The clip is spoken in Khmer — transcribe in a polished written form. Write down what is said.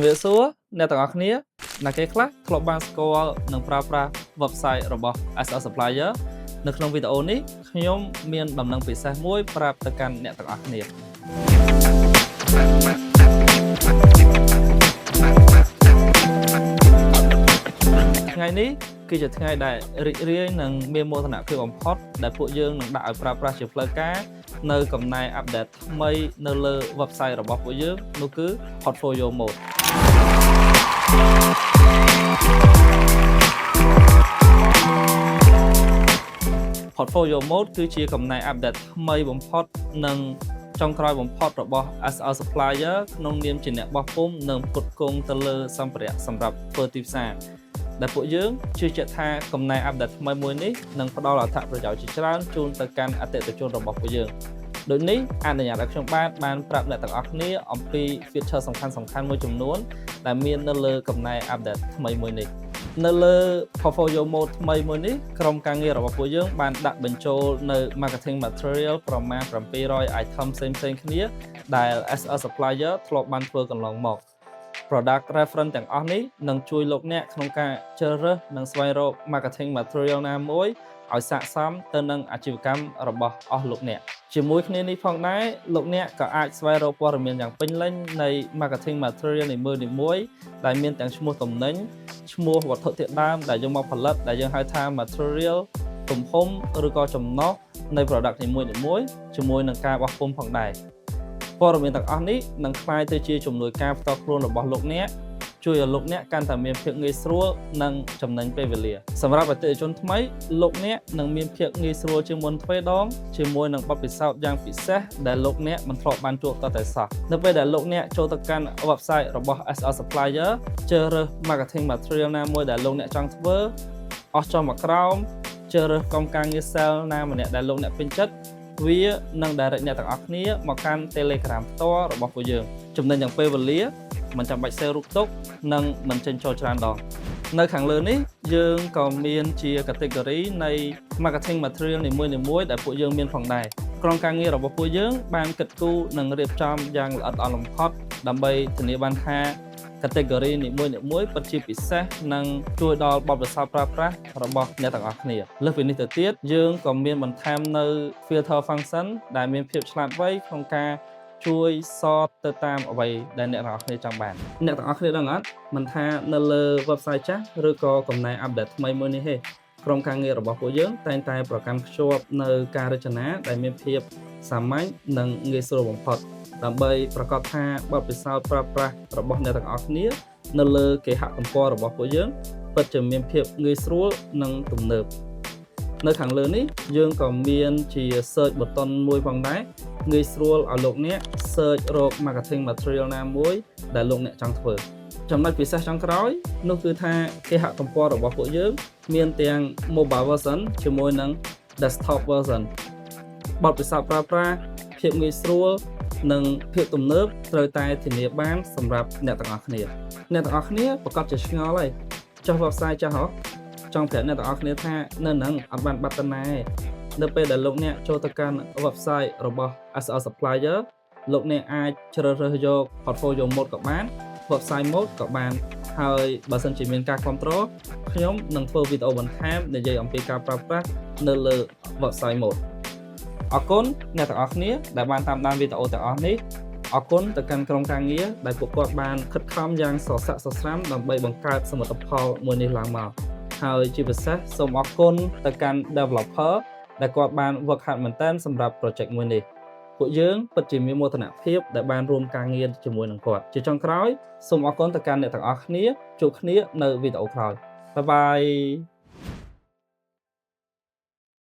វាសួរអ្នកទាំងអស់គ្នាណាគេខ្លះធ្លាប់បានស្គាល់និងប្រើប្រាស់ website របស់ SL Supplier នៅក្នុងវីដេអូនេះខ្ញុំមានដំណឹងពិសេសមួយប្រាប់ទៅកាន់អ្នកទាំងអស់គ្នាថ្ងៃនេះគឺជាថ្ងៃដែលរីករាយនិងមានមោទនភាពបំផុតដែលពួកយើងនឹងដាក់ឲ្យប្រើប្រាស់ជាផ្លូវការនៅកំណែអាប់ដេតថ្មីនៅលើ website របស់ពួកយើងនោះគឺ Portfolio Mode Portfolio Mode គឺជាកំណែអាប់ដេតថ្មីបំផុតនិងចុងក្រោយបំផុតរបស់ SL Supplier ក្នុងនាមជាអ្នកបោះពុម្ពនិងផ្គត់ផ្គង់ទៅលើសម្ភារៈសម្រាប់ធ្វើទីផ្សារដែលពួកយើងជឿជាក់ថាកំណែអាប់ដេតថ្មីមួយនេះនឹងផ្ដល់អត្ថប្រយោជន៍ជាច្រើនជូនទៅកាន់អតិថិជនរបស់ពួកយើងដូចនេះអនុញ្ញាតឲ្យខ្ញុំបានប្រាប់អ្នកទាំងអស់គ្នាអំពី feature សំខាន់មួយចំនួនដែលមាននៅលើកំណែ update ថ្មីមួយនេះនៅលើ portfolio mode ថ្មីមួយនេះក្រុមការងាររបស់ពួកយើងបានដាក់បញ្ចូលនៅ marketing material ប្រមាណ700 item ផ្សេងគ្នាដែល SL Supplier ធ្លាប់បានធ្វើកន្លងមក product reference ទាំងអស់នេះនឹងជួយលោកអ្នកក្នុងការជ្រើសរើសនិងស្វែងរក marketing material ណាមួយឲ្យស័ក្តិសមទៅនឹងអាជីវកម្មរបស់អស់លោកអ្នកជាមួយគ្នានេះផងដែរលោកអ្នកក៏អាចស្វែងរកព័ត៌មានយ៉ាងពេញលេញនៃ marketing material នីមួយៗដែលមានទាំងឈ្មោះទំនិញឈ្មោះវត្ថុធាតុដើមដែលយកមកផលិតដែលយើងហៅថា material ទំហំឬក៏ចំណុះនៃ product នីមួយៗជាមួយនឹងការបោះពុម្ពផងដែរព័ត៌មានទាំងអស់នេះនឹងក្លាយទៅជាជំនួយការផ្ទាល់ខ្លួនរបស់លោកអ្នកជួយឲ្យលោកអ្នកកាន់តែមានភាពងាយស្រួលនិងចំណេញពេលវេលាសម្រាប់អតិថិជនថ្មីលោកអ្នកនឹងមានភាពងាយស្រួលជាងមុនទ្វេដងជាមួយនឹងបទពិសោធន៍យ៉ាងពិសេសដែលលោកអ្នកមិនធ្លាប់បានជួបតតែសោះនៅពេលដែលលោកអ្នកចូលទៅកាន់ website របស់ SL Supplier ជ្រើសរើស marketing material ណាមួយដែលលោកអ្នកចង់ធ្វើអស់ចុះមកក្រោមជ្រើសរើសក្រុមការងារ sale ណាម្នាក់ដែលលោកអ្នកពេញចិត្តវានឹង direct អ្នកទាំងអស់គ្នាមកកាន់ Telegram ផ្ទាល់របស់ពួកយើងចំណេញយ៉ាងពេលវេលាមិនចាំបាច់ save រូបទុកនិងមិនចេញចូលច្រើនដងនៅខាងលើនេះយើងក៏មានជា category នៃ marketing material នីមួយៗដែលពួកយើងមានផងដែរក្រុមការងាររបស់ពួកយើងបានគិតគូរនិងរៀបចំយ៉ាងល្អិតល្អន់បំផុតដើម្បីធានាបានថា category នីមួយៗពិតជាពិសេសនិងជួយដល់បទពិសោធន៍ប្រើប្រាស់របស់អ្នកទាំងអស់គ្នាលើសពីនេះទៅទៀតយើងក៏មានបន្ថែមនៅ filter function ដែលមានភាពឆ្លាតវៃក្នុងការជួយសតទៅតាមអ្វីដែលអ្នកទាំងអស់គ្នាចង់បានអ្នកទាំងអស់គ្នាដឹងអត់មិនថានៅលើ website ចាស់ឬក៏កំណែ update ថ្មីមួយនេះទេក្រុមការងាររបស់ពួកយើងតែងតែប្រកាន់ខ្ជាប់នៅការរចនាដែលមានភាពសាមញ្ញនិងងាយស្រួលបំផុតដើម្បីប្រកាសថាបទពិសោធន៍ប្រើប្រាស់របស់អ្នកទាំងអស់គ្នានៅលើគេហទំព័ររបស់ពួកយើងពិតជាមានភាពងាយស្រួលនិងទំនើបនៅខាងលើនេះយើងក៏មានជា search button មួយផងដែរងាយស្រួលឲ្យលោកអ្នក search រក marketing material ណាមួយដែលលោកអ្នកចង់ធ្វើចំណុចពិសេសចុងក្រោយនោះគឺថាគេហទំព័ររបស់ពួកយើងមានទាំង mobile version ជាមួយនឹង desktop version បទពិសោធន៍ប្រើប្រាស់ភាពងាយស្រួលនិងភាពទំនើបត្រូវតែធានាបានសម្រាប់អ្នកទាំងអស់គ្នាអ្នកទាំងអស់គ្នាប្រកាសជាឆ្ងល់ហើយចុះ website ចាស់ហ៎ចង់ប្រាប់អ្នកទាំងអស់គ្នាថានៅនឹងអត់បានបាត់តាណានៅពេលដែលលោកអ្នកចូលទៅកាន់ website របស់ SL Supplier លោកអ្នកអាចជ្រើសរើសយក portfolio mode ក៏បាន website mode ក៏បានហើយបើសិនជាមានការគ្រប់គ្រងខ្ញុំនឹងធ្វើវីដេអូបន្ថែមនិយាយអំពីការប្រើប្រាស់នៅលើ website mode អរគុណអ្នកទាំងអស់គ្នាដែលបានតាមដានវីដេអូទាំងអស់នេះអរគុណទៅកាន់ក្រុមការងារដែលពួកគាត់បានខិតខំយ៉ាងសស្រាក់សស្រាំដើម្បីបង្កើតសមិទ្ធផលមួយនេះឡើងមកហើយជាពិសេសសូមអរគុណទៅកាន់ developer ដែលគាត់បាន work hard មែនទែនសម្រាប់ project មួយនេះពួកយើងពិតជាមានមោទនភាពដែលបានរួមការងារជាមួយនឹងគាត់ជាចុងក្រោយសូមអរគុណទៅកាន់អ្នកទាំងអស់គ្នាជួបគ្នានៅវីដេអូក្រោយបាយបាយ